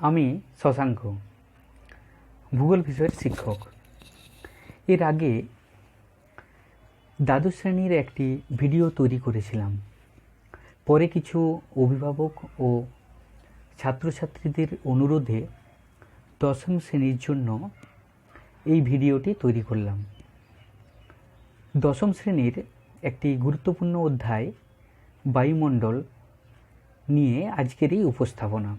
আমি শশাঙ্ক, ভূগোল বিষয়ের শিক্ষক। এর আগে দ্বাদশ শ্রেণীর একটি ভিডিও তৈরি করেছিলাম। পরে কিছু অভিভাবক ও ছাত্রছাত্রীদের অনুরোধে দশম শ্রেণীর জন্য এই ভিডিওটি তৈরি করলাম। দশম শ্রেণীর একটি গুরুত্বপূর্ণ অধ্যায় বায়ুমণ্ডল নিয়ে আজকের এই উপস্থাপনা।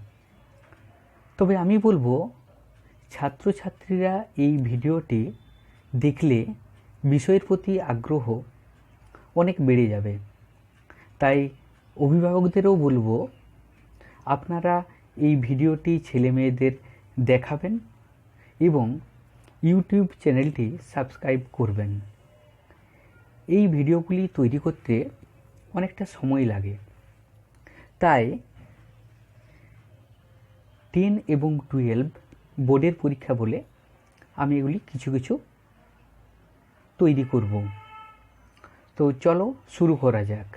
তবে আমি বলবো, ছাত্রছাত্রীরা এই ভিডিওটি দেখলে বিষয়ের প্রতি আগ্রহ অনেক বেড়ে যাবে। তাই অভিভাবকদেরও বলবো, আপনারা এই ভিডিওটি ছেলেমেয়েদের দেখাবেন এবং ইউটিউব চ্যানেলটি সাবস্ক্রাইব করবেন। এই ভিডিওগুলি তৈরি করতে অনেকটা সময় লাগে, তাই 10 এবং 12 বোর্ডের পরীক্ষা বলে আমি এগুলি কিছু কিছু তৈরি করব। তো চলো শুরু করা যাক।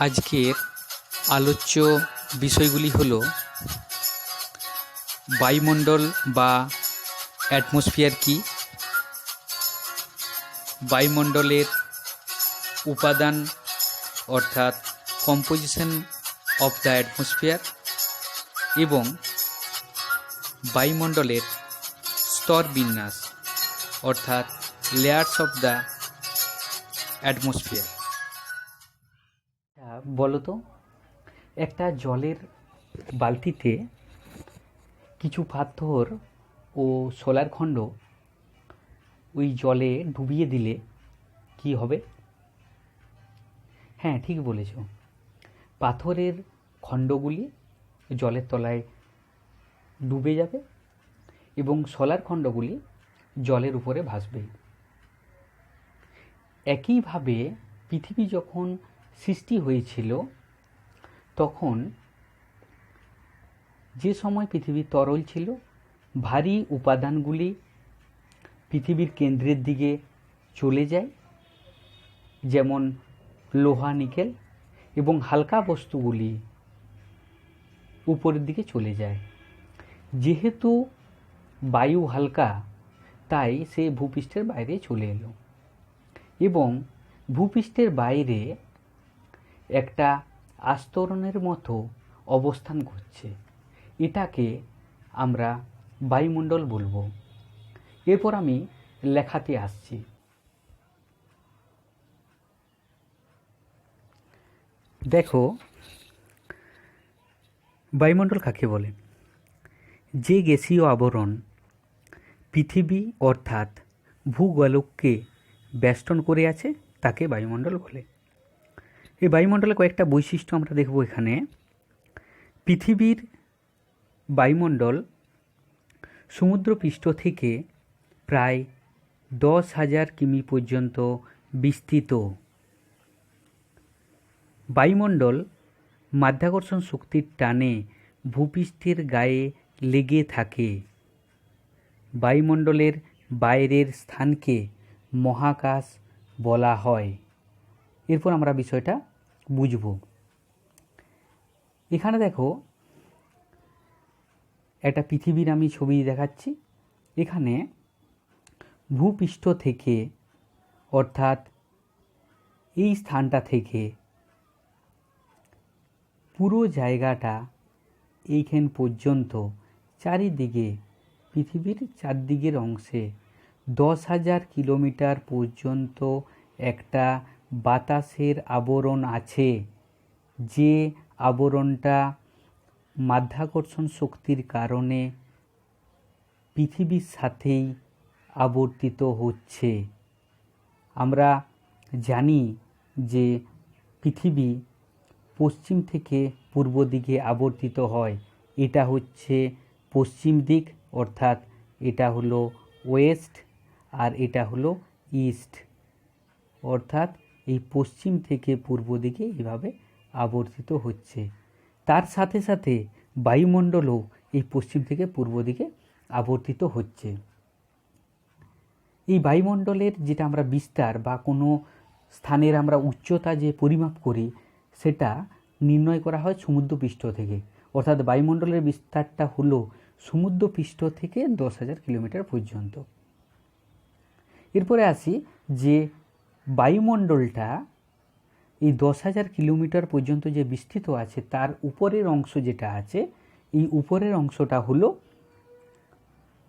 আজকের আলোচ্য বিষয়গুলি হলো বায়ুমণ্ডল বা অ্যাটমসফিয়ার কি, বায়ুমণ্ডলের উপাদান অর্থাৎ কম্পোজিশন অফ দ্য অ্যাটমসফিয়ার এবং বায়ুমণ্ডলের স্তর বিন্যাস অর্থাৎ লেয়ার্স অফ দ্য অ্যাটমসফিয়ার। বলো তো, একটা জলের বালতিতে কিছু পাথর ও সোলার খণ্ড ওই জলে ডুবিয়ে দিলে কি হবে? হ্যাঁ, ঠিক বলেছ। পাথরের খণ্ডগুলি জলের তলায় ডুবে যাবে এবং সোলার খণ্ডগুলি জলের উপরে ভাসবে। একইভাবে পৃথিবী যখন সৃষ্টি হয়েছিল, তখন যে সময় পৃথিবী তরল ছিল, ভারী উপাদানগুলি পৃথিবীর কেন্দ্রের দিকে চলে যায়, যেমন লোহা, নিকেল, এবং হালকা বস্তুগুলি উপরের দিকে চলে যায়। যেহেতু বায়ু হালকা, তাই সে ভূপৃষ্ঠের বাইরে চলে এলো এবং ভূপৃষ্ঠের বাইরে একটা আস্তরণের মতো অবস্থান করছে। এটাকে আমরা বায়ুমণ্ডল বলবো। এরপর আমি লেখাতে আসছি। দেখো, বায়ুমণ্ডল কাকে বলে? যে গ্যাসীয় আবরণ পৃথিবী অর্থাৎ ভূগোলককে বেষ্টন করে আছে তাকে বায়ুমণ্ডল বলে। এই বায়ুমণ্ডলের কয়েকটা বৈশিষ্ট্য আমরা দেখব এখানে। পৃথিবীর বায়ুমণ্ডল সমুদ্রপৃষ্ঠ থেকে প্রায় 10,000 কিমি পর্যন্ত বিস্তৃত। বায়ুমণ্ডল মাধ্যাকর্ষণ শক্তির টানে ভূপৃষ্ঠের গায়ে লেগে থাকে। বায়ুমণ্ডলের বাইরের স্থানকে মহাকাশ বলা হয়। এরপর আমরা বিষয়টা বুঝব। এখানে দেখো, একটা পৃথিবীর আমি ছবি দেখাচ্ছি। এখানে ভূপৃষ্ঠ থেকে অর্থাৎ এই স্থানটা থেকে পুরো জায়গাটা এইখান পর্যন্ত চারিদিকে পৃথিবীর চারদিকের অংশে 10,000 কিলোমিটার পর্যন্ত একটা বাতাসের আবরণ আছে। যে আবরণটা মাধ্যাকর্ষণ শক্তির কারণে পৃথিবীর সাথেই আবর্তিত হচ্ছে। আমরা জানি যে পৃথিবী পশ্চিম থেকে পূর্ব দিকে আবর্তিত হয়। এটা হচ্ছে পশ্চিম দিক, অর্থাৎ এটা হলো ওয়েস্ট, আর এটা হলো ইস্ট, অর্থাৎ এই পশ্চিম থেকে পূর্ব দিকে এভাবে আবর্তিত হচ্ছে। তার সাথে সাথে বায়ুমণ্ডলও এই পশ্চিম থেকে পূর্ব দিকে আবর্তিত হচ্ছে। এই বায়ুমণ্ডলের যেটা আমরা বিস্তার বা কোনো স্থানের আমরা উচ্চতা যে পরিমাপ করি, সেটা নির্ণয় করা হয় সমুদ্রপৃষ্ঠ থেকে, অর্থাৎ বায়ুমণ্ডলের বিস্তারটা হলো সমুদ্রপৃষ্ঠ থেকে 10,000 কিলোমিটার পর্যন্ত। এরপরে আসি যে বায়ুমণ্ডলটা এই 10,000 কিলোমিটার পর্যন্ত যে বিস্তৃত আছে তার উপরের অংশ যেটা আছে, এই উপরের অংশটা হলো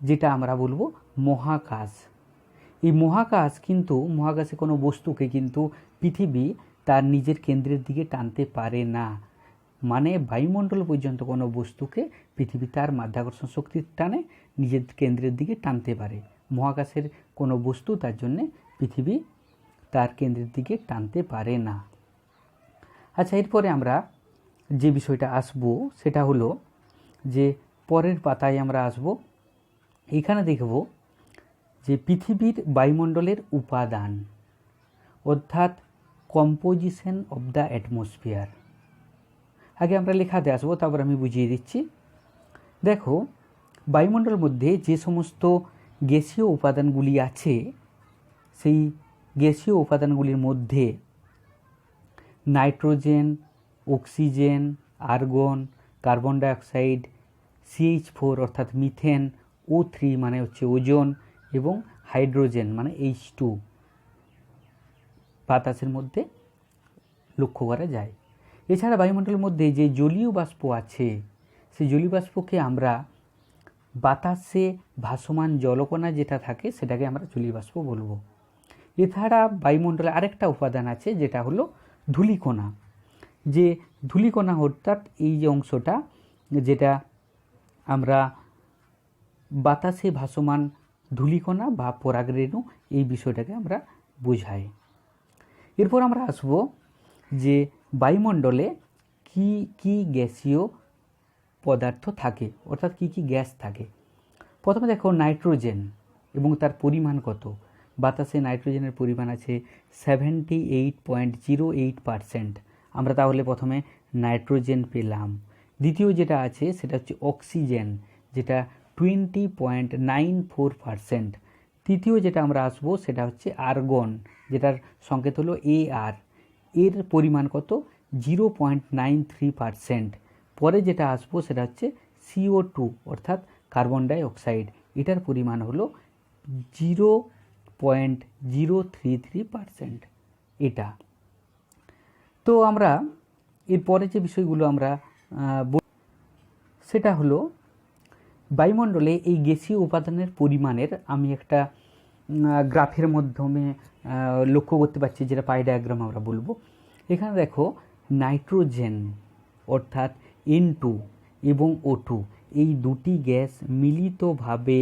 যেটা আমরা বলবো মহাকাশ। এই মহাকাশ কিন্তু মহাকাশে কোনো বস্তুকে কিন্তু পৃথিবী তার নিজের কেন্দ্রের দিকে টানতে পারে না, মানে বায়ুমণ্ডল পর্যন্ত কোনো বস্তুকে পৃথিবী তার মাধ্যাকর্ষণ শক্তির টানে নিজের কেন্দ্রের দিকে টানতে পারে। মহাকাশের কোনো বস্তু তার জন্যে পৃথিবী তার কেন্দ্রের দিকে টানতে পারে না। আচ্ছা, এরপরে আমরা যে বিষয়টা আসব সেটা হলো যে পরের পাতায় আমরা আসব, এখানে দেখব যে পৃথিবীর বায়ুমণ্ডলের উপাদান, অর্থাৎ কম্পোজিশন অফ দ্য অ্যাটমসফিয়ার। আগে আমরা লেখাতে আসবো, তারপর আমি বুঝিয়ে দিচ্ছি। দেখো, বায়ুমণ্ডলের মধ্যে যে সমস্ত গ্যাসীয় উপাদানগুলি আছে, সেই গ্যাসীয় উপাদানগুলির মধ্যে nitrogen, oxygen, argon, carbon dioxide, CH4 অর্থাৎ মিথেন, O3 মানে হচ্ছে ওজোন, এবং হাইড্রোজেন মানে H2 বাতাসের মধ্যে লক্ষ্য করা যায়। এছাড়া বায়ুমণ্ডলের মধ্যে যে জলীয় বাষ্প আছে, সেই জলীয় বাষ্পকে আমরা বাতাসে ভাসমান জলকণা যেটা থাকে সেটাকে আমরা জলীয় বাষ্প বলবো। এছাড়া বায়ুমণ্ডলে আরেকটা উপাদান আছে যেটা হলো ধূলিকণা। যে ধূলিকণা অর্থাৎ এই যে অংশটা যেটা আমরা বাতাসে ভাসমান ধূলিকণা বা পরাগরেণু, এই বিষয়টাকে আমরা বোঝাই। এরপর আমরা আসব যে বায়ুমণ্ডলে কি কি গ্যাসীয় পদার্থ থাকে, অর্থাৎ কি কি গ্যাস থাকে। প্রথমে দেখো নাইট্রোজেন এবং তার পরিমাণ কত। বাতাসে নাইট্রোজেনের পরিমাণ আছে 78.08%। আমরা তাহলে প্রথমে নাইট্রোজেন পেলাম। দ্বিতীয় যেটা আছে সেটা হচ্ছে অক্সিজেন, যেটা 20.94%। তৃতীয় যেটা আমরা আসবো সেটা হচ্ছে আর্গন, যেটার সংকেত হলো AR, এর পরিমাণ কত 0.93%। পরে যেটা আসবো সেটা হচ্ছে CO2 অর্থাৎ কার্বন ডাইঅক্সাইড, এটার পরিমাণ হলো 0.033%। এটা তো আমরা এরপরে যে বিষয়গুলো আমরা সেটা হলো বায়ুমণ্ডলে এই গ্যাসীয় উপাদানের পরিমাণের আমি একটা গ্রাফের মাধ্যমে লক্ষ্য করতে পারছি, যেটা পাই ডায়াগ্রাম আমরা বলবো। এখানে দেখো নাইট্রোজেন অর্থাৎ N2 এবং O2 এই দুটি গ্যাস মিলিতভাবে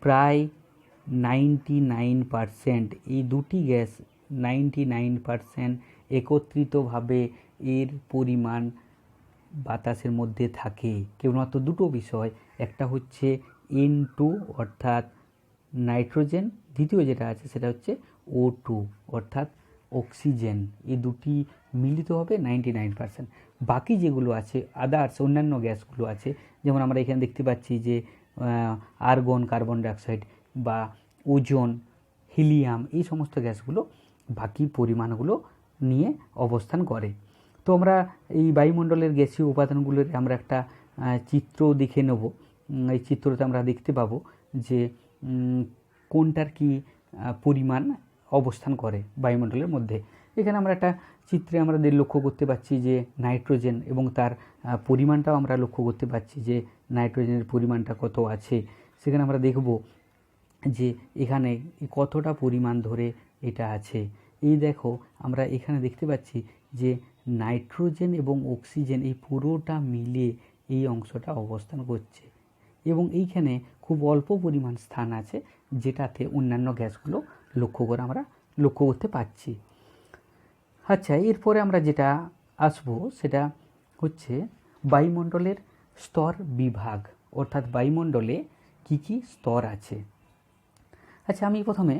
প্রায় 99%, এই দুটি গ্যাস 99% একত্রিতভাবে এর পরিমাণ বাতাসের মধ্যে থাকে। কেবলমাত্র দুটো বিষয়, একটা হচ্ছে N2 অর্থাৎ নাইট্রোজেন, দ্বিতীয় যেটা আছে সেটা হচ্ছে O2 অর্থাৎ অক্সিজেন। এই দুটি মিলিত হবে 99%। বাকি যেগুলো আছে আদার্স অন্যান্য গ্যাসগুলো আছে, যেমন আমরা এখানে দেখতে পাচ্ছি যে আর্গন, কার্বন ডাইঅক্সাইড বা ওজোন, হিলিয়াম, এই সমস্ত গ্যাসগুলো বাকি পরিমাণগুলো নিয়ে অবস্থান করে। তো আমরা এই বায়ুমণ্ডলের গ্যাসীয় উপাদানগুলোর আমরা একটা চিত্র দেখে নেব। এই চিত্রতে আমরা দেখতে পাবো যে কোনটার কি পরিমাণ অবস্থান করে বায়ুমণ্ডলের মধ্যে। এখানে আমরা একটা চিত্রে আমরা লক্ষ্য করতে পারছি যে নাইট্রোজেন এবং তার পরিমাণটাও আমরা লক্ষ্য করতে পারছি যে নাইট্রোজেনের পরিমাণটা কত আছে। সেখানে আমরা দেখব যে এখানে কতটা পরিমাণ ধরে এটা আছে। এই দেখো, আমরা এখানে দেখতে পাচ্ছি যে নাইট্রোজেন এবং অক্সিজেন এই পুরোটা মিলে এই অংশটা অবস্থান করছে, এবং এইখানে খুব অল্প পরিমাণ স্থান আছে যেটাতে অন্যান্য গ্যাসগুলো আমরা লক্ষ্য করতে পারছি। আচ্ছা, এরপরে আমরা যেটা আসবো সেটা হচ্ছে বায়ুমণ্ডলের স্তর বিভাগ, অর্থাৎ বায়ুমণ্ডলে কি কি স্তর আছে। আচ্ছা, আমি প্রথমে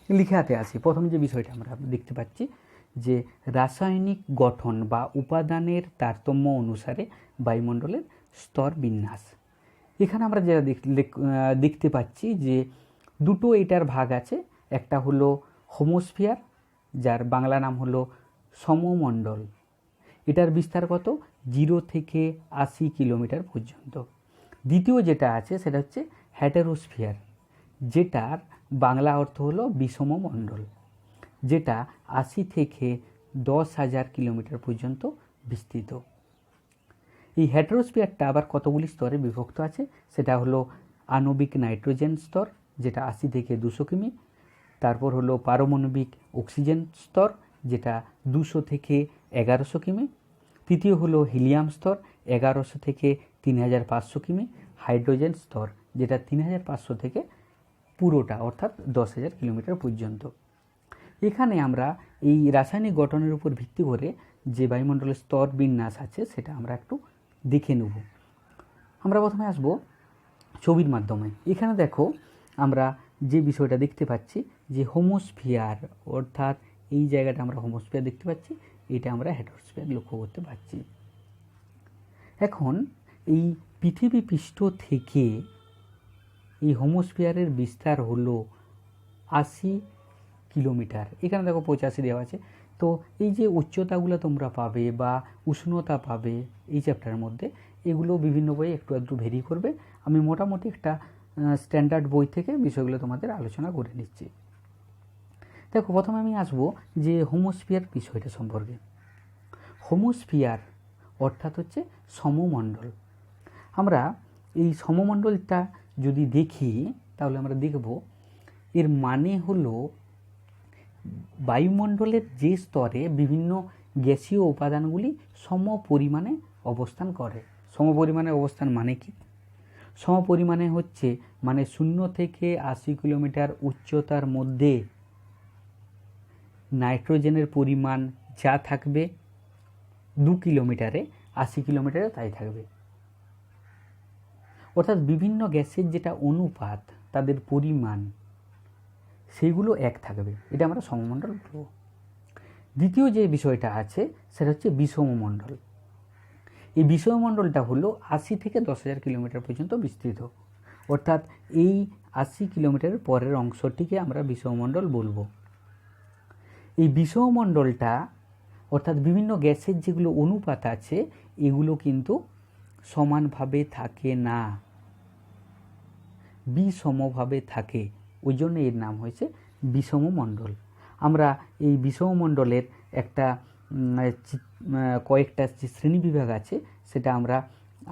লিখাতে আসি। প্রথম যে বিষয়টা আমরা দেখতে পাচ্ছি যে রাসায়নিক গঠন বা উপাদানের তারতম্য অনুসারে বায়ুমণ্ডলের স্তর বিন্যাস। এখানে আমরা যেটা দেখতে পাচ্ছি যে দুটো এটার ভাগ আছে। একটা হলো হোমোস্ফিয়ার, যার বাংলা নাম হলো সমমণ্ডল, এটার বিস্তার কত? 0 থেকে 80 কিলোমিটার পর্যন্ত। দ্বিতীয় যেটা আছে সেটা হচ্ছে হ্যাটেরোস্ফিয়ার, যেটার বাংলা অর্থ হলো বিষমমণ্ডল, যেটা 80 থেকে 10,000 কিলোমিটার পর্যন্ত বিস্তৃত। এই হ্যাটেরোস্ফিয়ারটা আবার কতগুলি স্তরে বিভক্ত আছে, সেটা হলো আণবিক নাইট্রোজেন স্তর, যেটা 80 থেকে 200 কিমি। তারপর হলো পারমাণবিক অক্সিজেন স্তর, যেটা 200 থেকে 1100 কিমি। তৃতীয় হলো হিলিয়াম স্তর, 1100 থেকে 3500 কিমি। হাইড্রোজেন স্তর, যেটা 3500 থেকে পুরোটা অর্থাৎ 10,000 কিলোমিটার পর্যন্ত। এখানে আমরা এই রাসায়নিক গঠনের উপর ভিত্তি করে যে বায়ুমণ্ডলের স্তর বিন্যাস আছে সেটা আমরা একটু দেখে নেব। আমরা প্রথমে আসব ছবির মাধ্যমে। এখানে দেখো আমরা যে বিষয়টা দেখতে পাচ্ছি যে হোমোস্ফিয়ার, অর্থাৎ এই জায়গাটা আমরা হোমোস্ফিয়ার দেখতে পাচ্ছি, এটা আমরা হ্যাটেরোস্ফিয়ার লক্ষ্য করতে পারছি। এখন এই পৃথিবী পৃষ্ঠ থেকে এই হোমোস্ফিয়ারের বিস্তার হলো 80 কিলোমিটার। এখানে দেখো 85 দেওয়া আছে। তো এই যে উচ্চতাগুলো তোমরা পাবে বা উষ্ণতা পাবে এই চ্যাপ্টারের মধ্যে, এগুলো বিভিন্ন বই একটু একটু ভেরি করবে। আমি মোটামুটি একটা স্ট্যান্ডার্ড বই থেকে বিষয়গুলো তোমাদের আলোচনা করে নিচ্ছি। দেখো প্রথমে আমি আসবো যে হোমোস্ফিয়ার বিষয়টা সম্পর্কে। হোমোস্ফিয়ার অর্থাৎ হচ্ছে সমমণ্ডল। আমরা এই সমমণ্ডলটা যদি দেখি তাহলে আমরা দেখব এর মানে হলো বায়ুমণ্ডলের যে স্তরে বিভিন্ন গ্যাসীয় উপাদানগুলি সমপরিমাণে অবস্থান করে। সমপরিমাণে অবস্থান মানে কি? সমপরিমাণে হচ্ছে মানে 0 থেকে 80 কিলোমিটার উচ্চতার মধ্যে নাইট্রোজেনের পরিমাণ যা থাকবে 2 কিলোমিটারে 80 কিলোমিটারে তাই থাকবে। অর্থাৎ বিভিন্ন গ্যাসের যেটা অনুপাত তাদের পরিমাণ সেইগুলো এক থাকবে, এটা আমরা সমমণ্ডল বলব। দ্বিতীয় যে বিষয়টা আছে সেটা হচ্ছে বিষমমণ্ডল। এই বিষমমণ্ডলটা হলো 80 থেকে 10,000 কিলোমিটার পর্যন্ত বিস্তৃত, অর্থাৎ এই 80 কিলোমিটারের পরের অংশটিকে আমরা বিষমমণ্ডল বলবো। এই বিষমমণ্ডলটা অর্থাৎ বিভিন্ন গ্যাসের যেগুলো অনুপাত আছে এগুলো কিন্তু সমানভাবে থাকে না, বিষমভাবে থাকে, ওই জন্য এর নাম হয়েছে বিষমমণ্ডল। আমরা এই বিষমমণ্ডলের একটা কয়েকটা যে শ্রেণীবিভাগ আছে সেটা আমরা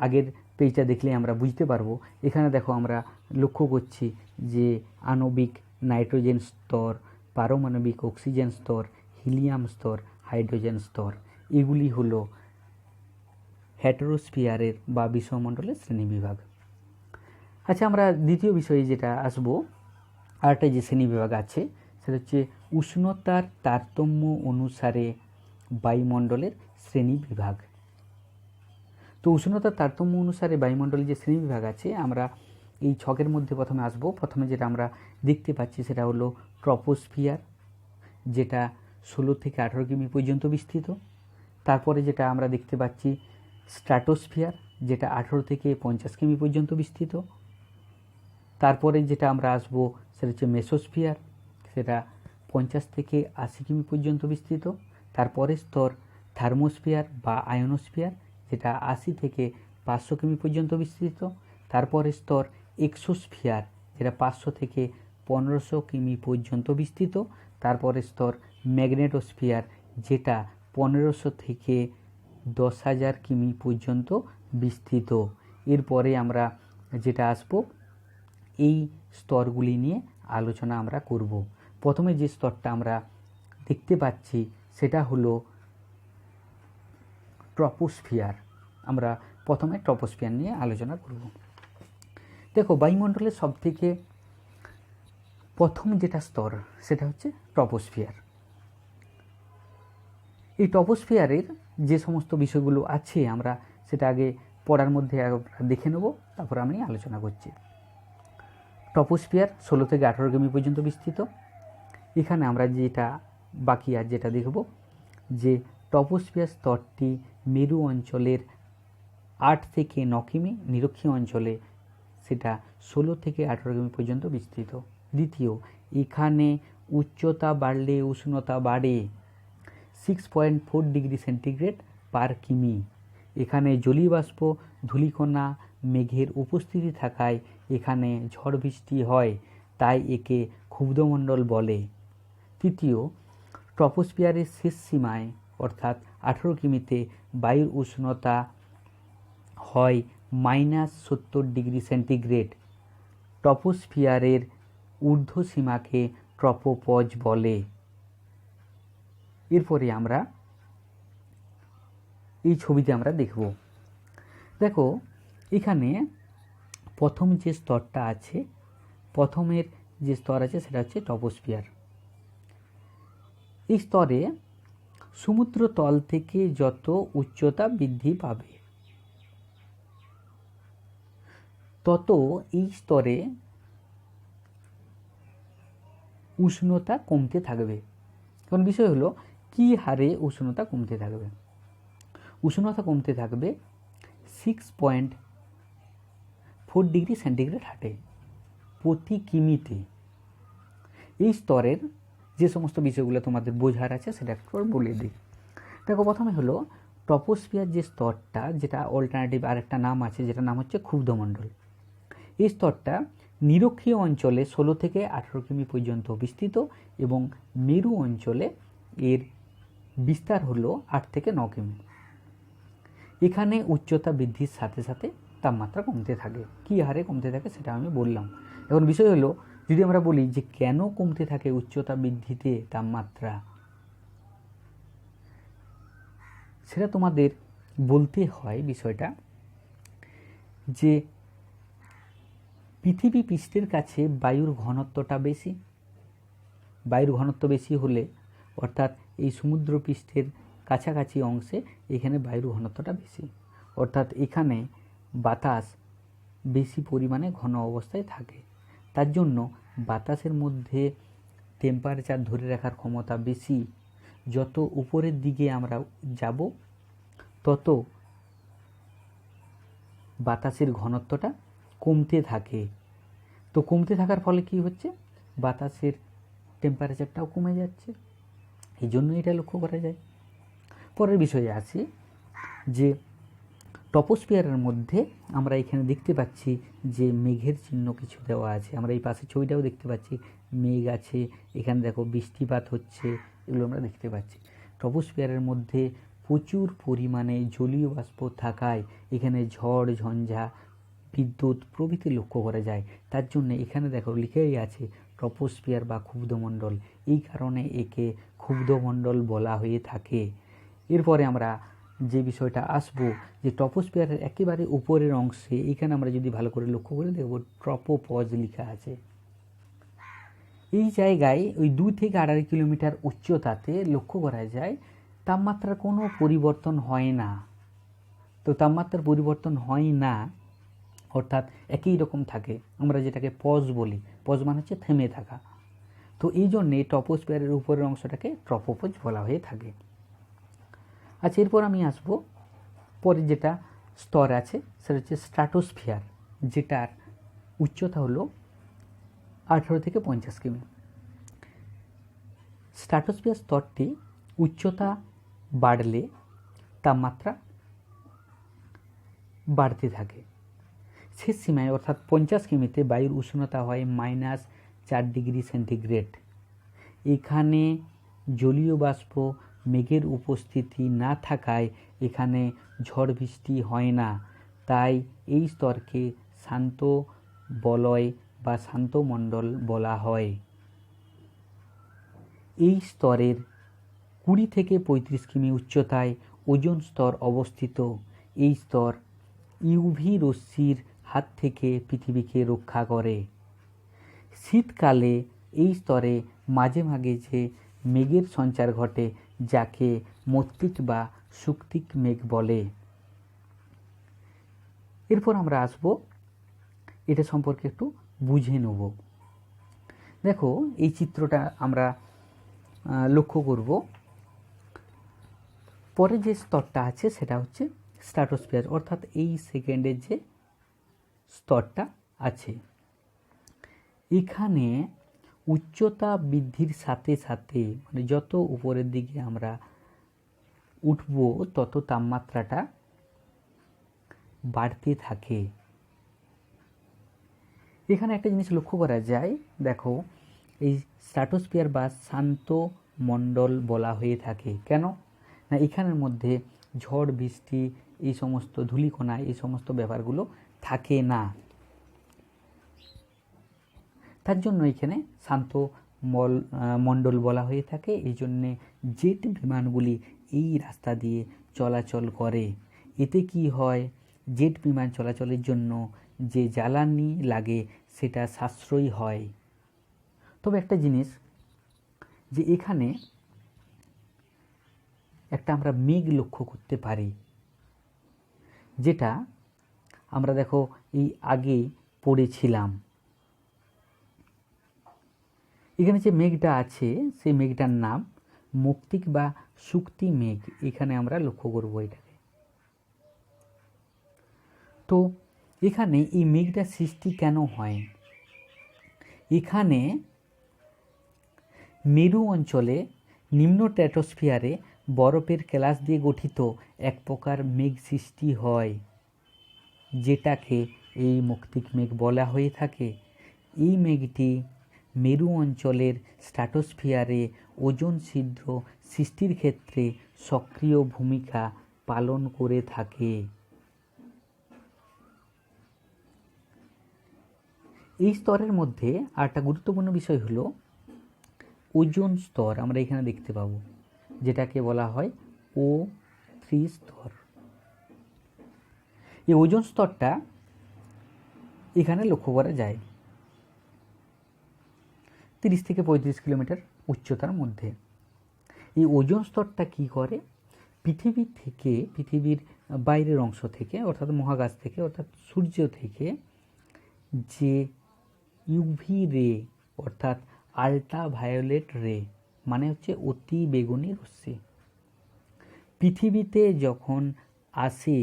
আগের পেজটা দেখলে আমরা বুঝতে পারবো। এখানে দেখো আমরা লক্ষ্য করছি যে আণবিক নাইট্রোজেন স্তর, পারমাণবিক অক্সিজেন স্তর, হিলিয়াম স্তর, হাইড্রোজেন স্তর, এগুলি হলো হ্যাটেরোস্ফিয়ারের বা বিষমমণ্ডলের শ্রেণীবিভাগ। আচ্ছা, আমরা দ্বিতীয় বিষয়ে যেটা আসবো, আরেকটা যে শ্রেণীবিভাগ আছে সেটা হচ্ছে উষ্ণতার তারতম্য অনুসারে বায়ুমণ্ডলের শ্রেণীবিভাগ। তো উষ্ণতার তারতম্য অনুসারে বায়ুমণ্ডলের যে শ্রেণীবিভাগ আছে আমরা এই ছকের মধ্যে প্রথমে আসবো। প্রথমে যেটা আমরা দেখতে পাচ্ছি সেটা হলো ট্রপোস্ফিয়ার, যেটা 16 থেকে 18 কিমি পর্যন্ত বিস্তৃত। তারপরে যেটা আমরা দেখতে পাচ্ছি স্ট্র্যাটোস্ফিয়ার, যেটা 18 থেকে 50 কিমি পর্যন্ত বিস্তৃত। তারপরে যেটা আমরা আসবো সেটা হচ্ছে মেসোস্ফিয়ার, সেটা 50 থেকে 80 কিমি পর্যন্ত বিস্তৃত। তারপরে স্তর থার্মোস্ফিয়ার বা আয়নোস্ফিয়ার, যেটা 80 থেকে 500 কিমি পর্যন্ত বিস্তৃত। তারপরে স্তর এক্সোস্ফিয়ার, যেটা 500 থেকে 1500 কিমি পর্যন্ত বিস্তৃত। তারপরে স্তর ম্যাগনেটোস্ফিয়ার, যেটা 1500 থেকে 10,000 কিমি পর্যন্ত বিস্তৃত। এরপরে আমরা যেটা আসবো এই স্তরগুলি নিয়ে আলোচনা আমরা করব। প্রথমে যে স্তরটা আমরা দেখতে পাচ্ছি সেটা হলো ট্রপোস্ফিয়ার। আমরা প্রথমে ট্রপোস্ফিয়ার নিয়ে আলোচনা করব। দেখো বায়ুমণ্ডলের সবথেকে প্রথম যেটা স্তর সেটা হচ্ছে ট্রপোস্ফিয়ার। এই ট্রপোস্ফিয়ারের যে সমস্ত বিষয়গুলো আছে আমরা সেটা আগে পড়ার মধ্যে দেখে নেব, তারপর আমি আলোচনা করছি। ট্রপোস্ফিয়ার 16 থেকে 18 কিমি পর্যন্ত বিস্তৃত। এখানে আমরা যেটা বাকি আর যেটা দেখব যে ট্রপোস্ফিয়ার স্তরটি মেরু অঞ্চলের 8 থেকে 9 কিমি, নিরক্ষীয় অঞ্চলে সেটা 16 থেকে 18 কিমি পর্যন্ত বিস্তৃত। দ্বিতীয়, এখানে উচ্চতা বাড়লে উষ্ণতা বাড়ে 6.4 ডিগ্রি সেন্টিগ্রেড পার কিমি। এখানে জলীয় বাষ্প, ধূলিকণা, মেঘের উপস্থিতি থাকায় এখানে ঝড় বৃষ্টি হয়, তাই একে ক্ষুব্ধমণ্ডল বলে। তৃতীয়, ট্রপোস্ফিয়ারের শেষ সীমায় অর্থাৎ 18 কিমিতে বায়ুর উষ্ণতা হয় -70°C। ট্রপোস্ফিয়ারের ঊর্ধ্ব সীমাকে ট্রপোপজ বলে। এরপরে আমরা এই ছবিতে আমরা দেখব, দেখো এখানে প্রথম যে স্তরটা আছে, প্রথমের যে স্তর আছে সেটা হচ্ছে ট্রপোস্ফিয়ার। এই স্তরে সমুদ্র তল থেকে যত উচ্চতা বৃদ্ধি পাবে তত এই স্তরে উষ্ণতা কমতে থাকবে। এখন বিষয় হলো কি হারে উষ্ণতা কমতে থাকবে। উষ্ণতা কমতে থাকবে 6.4°C হারে প্রতি কিমিতে। এই স্তরের যে সমস্ত বিষয়গুলো তোমাদের বোঝার আছে সেটা একটু বলে দিই। দেখো প্রথমে হলো ট্রপোস্ফিয়ার যে স্তরটা, যেটা অল্টারনেটিভ আরেকটা নাম আছে, যেটা নাম হচ্ছে ক্ষুব্ধমণ্ডল। এই স্তরটা নিরক্ষীয় অঞ্চলে 16 থেকে 18 কিমি পর্যন্ত বিস্তৃত এবং মেরু অঞ্চলে এর বিস্তার হলো 8 থেকে 9 কিমি। এখানে উচ্চতা বৃদ্ধির সাথে সাথে তাপমাত্রা কমতে থাকে। কী হারে কমতে থাকে সেটা আমি বললাম। এখন বিষয় হলো যদি আমরা বলি যে কেন কমতে থাকে উচ্চতা বৃদ্ধিতে তাপমাত্রা, সেটা তোমাদের বলতে হয় বিষয়টা যে পৃথিবী পৃষ্ঠের কাছে বায়ুর ঘনত্বটা বেশি। বায়ুর ঘনত্ব বেশি হলে অর্থাৎ এই সমুদ্র পৃষ্ঠের কাছাকাছি অংশে এখানে বায়ুর ঘনত্বটা বেশি, অর্থাৎ এখানে বাতাস বেশি পরিমাণে ঘন অবস্থায় থাকে। তার জন্য বাতাসের মধ্যে টেম্পারেচার ধরে রাখার ক্ষমতা বেশি। যত উপরের দিকে আমরা যাব তত বাতাসের ঘনত্বটা কমতে থাকে। তো কমতে থাকার ফলে কি হচ্ছে, বাতাসের টেম্পারেচারটাও কমে যাচ্ছে। এই জন্য এটা লক্ষ্য করা যায়। পরের বিষয়ে আসি যে ট্রপোস্ফিয়ারের মধ্যে আমরা এখানে দেখতে পাচ্ছি যে মেঘের চিহ্ন কিছু দেওয়া আছে। আমরা এই পাশের ছবিটাও দেখতে পাচ্ছি, মেঘ আছে, এখানে দেখো বৃষ্টিপাত হচ্ছে, এগুলো আমরা দেখতে পাচ্ছি। ট্রপোস্ফিয়ারের মধ্যে প্রচুর পরিমাণে জলীয় বাষ্প থাকায় এখানে ঝড় ঝঞ্ঝা, বিদ্যুৎ প্রভৃতি লক্ষ্য করা যায়। তার জন্য এখানে দেখো লিখেই আছে ট্রপোস্ফিয়ার বা ক্ষুব্ধমণ্ডল। এই কারণে একে ক্ষুব্ধমণ্ডল বলা হয়ে থাকে। এরপরে আমরা যে বিষয়টা আসবো যে ট্রপোস্ফিয়ারের একেবারে উপরের অংশে এখানে আমরা যদি ভালো করে লক্ষ্য করে দেখব ট্রপোপজ লেখা আছে। এই জায়গায় ওই 2 থেকে 2.5 কিলোমিটার উচ্চতাতে লক্ষ্য করা যায় তাপমাত্রার কোনো পরিবর্তন হয় না। তো তাপমাত্রার পরিবর্তন হয় না অর্থাৎ একই রকম থাকে। আমরা যেটাকে পজ বলি, পজ মানে হচ্ছে থেমে থাকা। তো এই জন্যে ট্রপোস্ফিয়ারের উপরের অংশটাকে ট্রপোপজ বলা হয়ে থাকে। আচ্ছা, এরপর আমি আসব পরে যেটা স্তর আছে সেটা হচ্ছে স্ট্র্যাটোস্ফিয়ার, যেটার উচ্চতা হলো 18 থেকে 50 কিমি। স্ট্র্যাটোস্ফিয়ার স্তরটি উচ্চতা বাড়লে তাপমাত্রা বাড়তে থাকে। শেষ সীমায় অর্থাৎ 50 কিমিতে বায়ুর উষ্ণতা হয় -4°C। এখানে জলীয় বাষ্প, মেঘের উপস্থিতি না থাকায় এখানে ঝড় বৃষ্টি হয় না, তাই এই স্তরকে শান্ত বলয় বা শান্ত মণ্ডল বলা হয়। এই স্তরের 20 থেকে 35 কিমি উচ্চতায় ওজোন স্তর অবস্থিত। এই স্তর ইউভি রশ্মির হাত থেকে পৃথিবীকে রক্ষা করে। শীতকালে এই স্তরে মাঝে মাঝে যে মেঘের সঞ্চার ঘটে যাকে মত্তিক বা শুক্তিক মেঘ বলে। এরপর আমরা আসব এটা সম্পর্কে একটু বুঝে নেব। দেখো এই চিত্রটা আমরা লক্ষ্য করব। পরে যে স্তরটা আছে সেটা হচ্ছে স্ট্র্যাটোস্ফিয়ার, অর্থাৎ এই সেকেন্ডের যে স্তরটা আছে। এখানে উচ্চতা বৃদ্ধির সাথে সাথে মানে যত উপরের দিকে আমরা উঠব তত তাপমাত্রাটা বাড়তে থাকে। এখানে একটা জিনিস লক্ষ্য করা যায়, দেখো এই স্ট্র্যাটোস্ফিয়ার বা শান্ত মণ্ডল বলা হয়ে থাকে কেন না, এখানের মধ্যে ঝড় বৃষ্টি এই সমস্ত ধূলিকণা এই সমস্ত ব্যাপারগুলো থাকে না, তার জন্য এখানে শান্ত মণ্ডল বলা হয়ে থাকে। এই জন্যে জেট বিমানগুলি এই রাস্তা দিয়ে চলাচল করে। এতে কি হয়, জেট বিমান চলাচলের জন্য যে জ্বালানি লাগে সেটা সাশ্রয়ী হয়। তবে একটা জিনিস যে এখানে একটা আমরা মেঘ লক্ষ্য করতে পারি, যেটা আমরা দেখো এই আগে পড়েছিলাম। এখানে যে মেঘটা আছে সেই মেঘটার নাম মৌক্তিক বা শুক্তি মেঘ। এখানে আমরা লক্ষ্য করব এটাকে। তো এখানে এই মেঘটা সৃষ্টি কেন হয়, এখানে মেরু অঞ্চলে নিম্ন স্ট্র্যাটোস্ফিয়ারে বরফের কেলাস দিয়ে গঠিত এক প্রকার মেঘ সৃষ্টি হয়, যেটাকে এই মৌক্তিক মেঘ বলা হয়ে থাকে। এই মেঘটি মেরু অঞ্চলের স্ট্র্যাটোস্ফিয়ারে ওজোন ছিদ্র সৃষ্টির ক্ষেত্রে সক্রিয় ভূমিকা পালন করে থাকে। এই স্তরের মধ্যে আরেকটা গুরুত্বপূর্ণ বিষয় হলো ওজোন স্তর। আমরা এখানে দেখতে পাবো যেটাকে বলা হয় O3 স্তর। এই ওজোন স্তরটা এখানে লক্ষ্য করা যায় 30 থেকে 35 কিলোমিটার উচ্চতার মধ্যে। এই ওজোন স্তরটা কি করে, পৃথিবীর বাইরের অংশ থেকে অর্থাৎ মহাকাশ থেকে অর্থাৎ সূর্য থেকে যে ইউভি রে অর্থাৎ আল্ট্রাভায়োলেট রে মানে হচ্ছে অতি বেগুনি রশ্মি পৃথিবীতে যখন আসে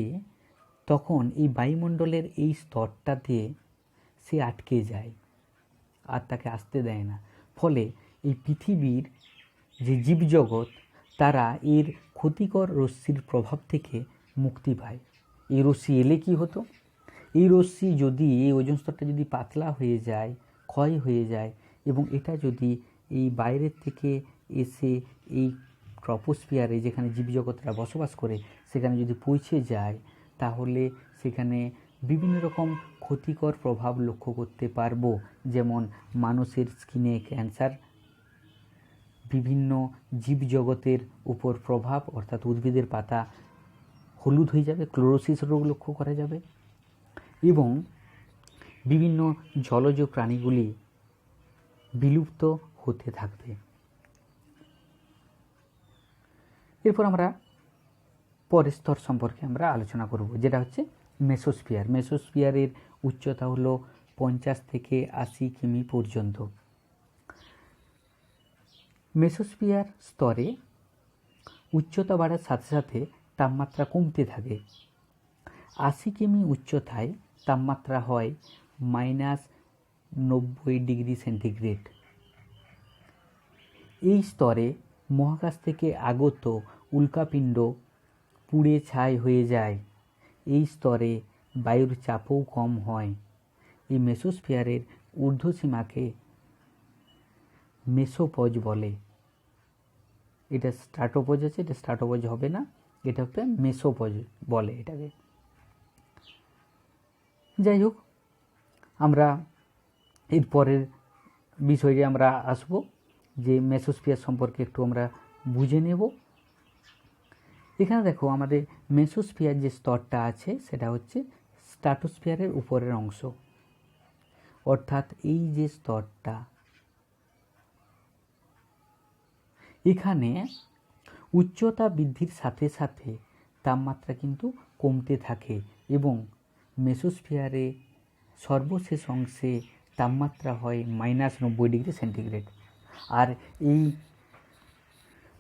তখন এই বায়ুমণ্ডলের এই স্তরটাতে সে আটকে যায় আর তাকে আসতে দেয় না। ফলে এই পৃথিবীর যে জীবজগৎ তারা এর ক্ষতিকর রশ্মির প্রভাব থেকে মুক্তি পায়। এই রশ্মি এলে কি হতো, এই রশ্মি যদি এই ওজোন স্তরটা যদি পাতলা হয়ে যায়, ক্ষয় হয়ে যায় এবং এটা যদি এই বাইরের থেকে এসে এই ট্রপোস্ফিয়ারে যেখানে জীবজগৎরা বসবাস করে সেখানে যদি পৌঁছে যায়, তাহলে সেখানে বিভিন্ন রকম ক্ষতিকর প্রভাব লক্ষ্য করতে পারবো। যেমন মানুষের স্কিনে ক্যান্সার, বিভিন্ন জীবজগতের উপর প্রভাব অর্থাৎ উদ্ভিদের পাতা হলুদ হয়ে যাবে, ক্লোরোসিস রোগ লক্ষ্য করা যাবে এবং বিভিন্ন জলজ প্রাণীগুলি বিলুপ্ত হতে থাকবে। এরপর আমরা পরের স্তর সম্পর্কে আমরা আলোচনা করব, যেটা হচ্ছে মেসোস্ফিয়ার। মেসোস্ফিয়ারের উচ্চতা হলো 50 থেকে 80 কিমি পর্যন্ত। মেসোস্ফিয়ার স্তরে উচ্চতা বাড়ার সাথে সাথে তাপমাত্রা কমতে থাকে। 80 কিমি উচ্চতায় তাপমাত্রা হয় -90 ডিগ্রি সেন্টিগ্রেড। এই স্তরে মহাকাশ থেকে আগত উল্কাপিণ্ড পুড়ে ছাই হয়ে যায়। এই স্তরে বায়ুর চাপও কম হয়। এই মেসোস্ফিয়ারের ঊর্ধ্বসীমাকে মেসোপজ বলে। এটা স্ট্র্যাটোপজ আছে, এটা স্ট্র্যাটোপজ হবে না, এটা হচ্ছে মেসোপজ বলে এটাকে। যাই হোক, আমরা এর পরের বিষয়ে আমরা আসব যে মেসোস্ফিয়ার সম্পর্কে একটু আমরা বুঝে নেব। এখানে দেখো আমাদের মেসোস্ফিয়ার যে স্তরটা আছে সেটা হচ্ছে স্ট্র্যাটোস্ফিয়ারের উপরের অংশ, অর্থাৎ এই যে স্তরটা, এখানে উচ্চতা বৃদ্ধির সাথে সাথে তাপমাত্রা কিন্তু কমতে থাকে এবং মেসোস্ফিয়ারে সর্বশেষ অংশে তাপমাত্রা হয় -90 ডিগ্রি সেন্টিগ্রেড। আর এই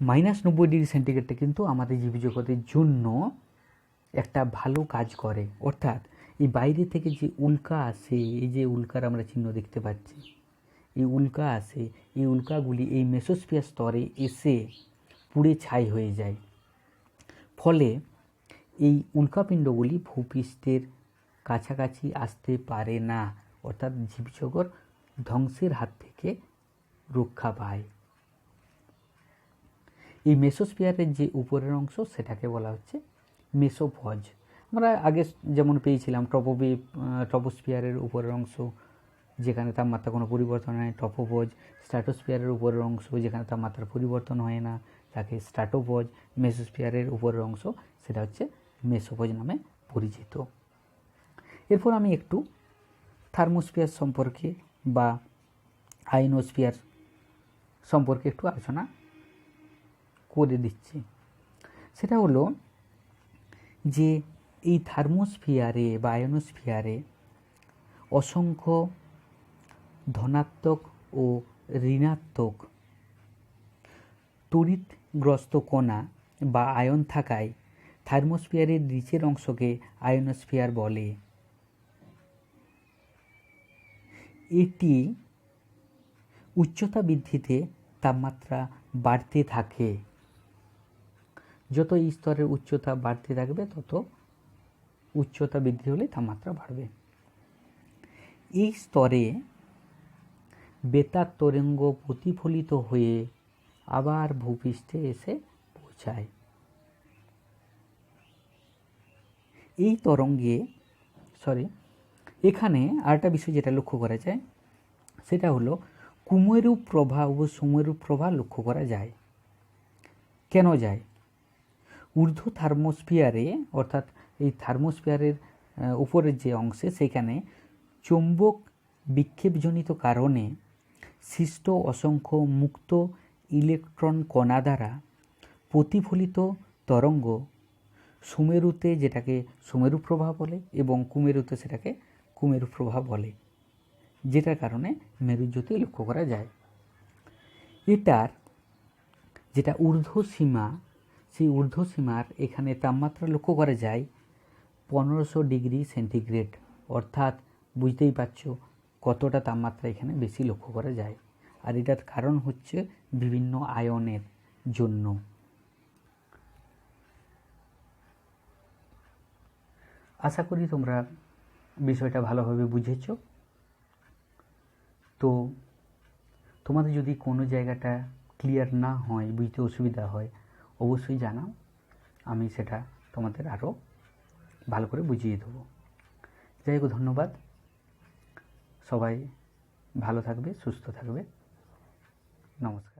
-90 ডিগ্রি সেন্টিগ্রেডটা কিন্তু আমাদের জীবজগতের জন্য একটা ভালো কাজ করে। অর্থাৎ এই বাইরে থেকে যে উল্কা আসে, এই যে উল্কার আমরা চিহ্ন দেখতে পাচ্ছি, এই উল্কা আসে, এই উল্কাগুলি এই মেসোস্ফিয়ার স্তরে এসে পুড়ে ছাই হয়ে যায়। ফলে এই উল্কাপিণ্ডগুলি ভূপৃষ্ঠের কাছাকাছি আসতে পারে না, অর্থাৎ জীবজগৎ ধ্বংসের হাত থেকে রক্ষা পায়। এই মেসোস্ফিয়ারের যে উপরের অংশ সেটাকে বলা হচ্ছে মেসোপজ। আমরা আগে যেমন পেয়েছিলাম ট্রপোস্ফিয়ারের উপরের অংশ যেখানে তাপমাত্রা কোনো পরিবর্তন হয় ট্রপোপজ, স্ট্র্যাটোস্ফিয়ারের উপরের অংশ যেখানে তাপমাত্রার পরিবর্তন হয় না তাকে স্ট্র্যাটোপজ, মেসোস্ফিয়ারের উপরের অংশ সেটা হচ্ছে মেসোপজ নামে পরিচিত। এরপর আমি একটু থার্মোস্ফিয়ার সম্পর্কে বা আয়নোস্ফিয়ার সম্পর্কে একটু আলোচনা করে দিচ্ছি। সেটা হলো যে এই থার্মোস্ফিয়ারে বা আয়নোস্ফিয়ারে অসংখ্য ধনাত্মক ও ঋণাত্মক তড়িৎগ্রস্ত কণা বা আয়ন থাকায় থার্মোস্ফিয়ারের নিচের অংশকে আয়নোস্ফিয়ার বলে। এটি উচ্চতা বৃদ্ধিতে তাপমাত্রা বাড়তে থাকে। যত এই স্তরের উচ্চতা বাড়তে থাকবে তত উচ্চতা বৃদ্ধি হলে তাপমাত্রা বাড়বে। এই স্তরে বেতার তরঙ্গ প্রতিফলিত হয়ে আবার ভূপৃষ্ঠে এসে পৌঁছায়। এই তরঙ্গে এখানে আরেকটা বিষয় যেটা লক্ষ্য করা যায় সেটা হলো কুমেরু প্রভা ও সুমেরু প্রভা লক্ষ্য করা যায়। কেন যায়? ঊর্ধ্ব থার্মোস্ফিয়ারে অর্থাৎ এই থার্মোস্ফিয়ারের উপরের যে অংশে সেখানে চৌম্বক বিক্ষেপজনিত কারণে সৃষ্ট অসংখ্য মুক্ত ইলেকট্রন কণা দ্বারা প্রতিফলিত তরঙ্গ সুমেরুতে যেটাকে সুমেরু প্রভা বলে এবং কুমেরুতে সেটাকে কুমেরু প্রভা বলে, যেটার কারণে মেরুজ্যোতি লক্ষ্য করা যায়। এটার যেটা ঊর্ধ্বসীমা সেই ঊর্ধ্বসীমার এখানে তাপমাত্রা লক্ষ্য করা যায় 1500 ডিগ্রি সেন্টিগ্রেড, অর্থাৎ বুঝতেই পারছো কতটা তাপমাত্রা এখানে বেশি লক্ষ্য করা যায়। আর এটার কারণ হচ্ছে বিভিন্ন আয়নের জন্য। আশা করি তোমরা বিষয়টা ভালোভাবে বুঝেছ। তো তোমাদের যদি কোনো জায়গাটা ক্লিয়ার না হয়, বুঝতে অসুবিধা হয়, অবশ্যই জানাও, আমি সেটা তোমাদের আরও ভালো করে বুঝিয়ে দেবো। যাই হোক, ধন্যবাদ। সবাই ভালো থাকবে, সুস্থ থাকবে। নমস্কার।